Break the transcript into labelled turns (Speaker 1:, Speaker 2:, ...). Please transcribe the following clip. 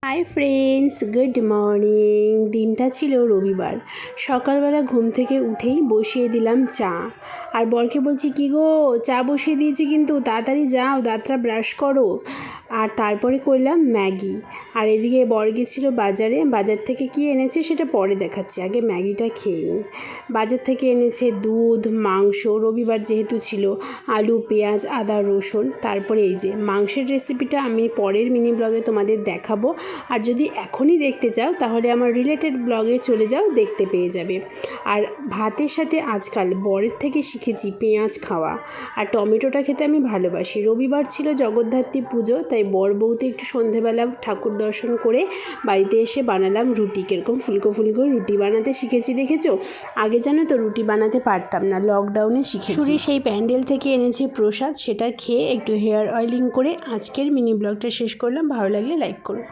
Speaker 1: Hi friends, good morning. দিনটা ছিল রবিবার। সকালবেলা ঘুম থেকে উঠেই বসিয়ে দিলাম চা। আর বরকে বলছি, কী গো, চা বসিয়ে দিয়েছি কিন্তু তাড়াতাড়ি যাও, দাঁতটা ব্রাশ করো। আর তারপরে করলাম ম্যাগি। আর এদিকে বর গেছিলো বাজারে। বাজার থেকে কী এনেছে সেটা পরে দেখাচ্ছি, আগে ম্যাগিটা খেয়ে নিই। বাজার থেকে এনেছে দুধ, মাংস, রবিবার যেহেতু ছিল, আলু, পেঁয়াজ, আদা, রসুন। তারপরে এই যে মাংসের রেসিপিটা আমি পরের মিনি ব্লগে তোমাদের দেখাবো। আর যদি এখনই দেখতে চাও তাহলে আমার রিলেটেড ব্লগে চলে যাও, দেখতে পেয়ে যাবে। আর ভাতের সাথে আজকাল বরের থেকে শিখেছি পেঁয়াজ খাওয়া, আর টমেটোটা খেতে আমি ভালোবাসি। রবিবার ছিল জগদ্ধাত্রী পুজো, তাই বর বউতে একটু সন্ধেবেলা ঠাকুর দর্শন করে বাড়িতে এসে বানালাম রুটি। কীরকম ফুলকো ফুলকো রুটি বানাতে শিখেছি দেখেছো? আগে জানো তো রুটি বানাতে পারতাম না, লকডাউনে শিখেছি। সেই প্যান্ডেল থেকে এনেছে প্রসাদ, সেটা খেয়ে একটু হেয়ার অয়েলিং করে আজকের মিনি ব্লগটা শেষ করলাম। ভালো লাগলে লাইক করো।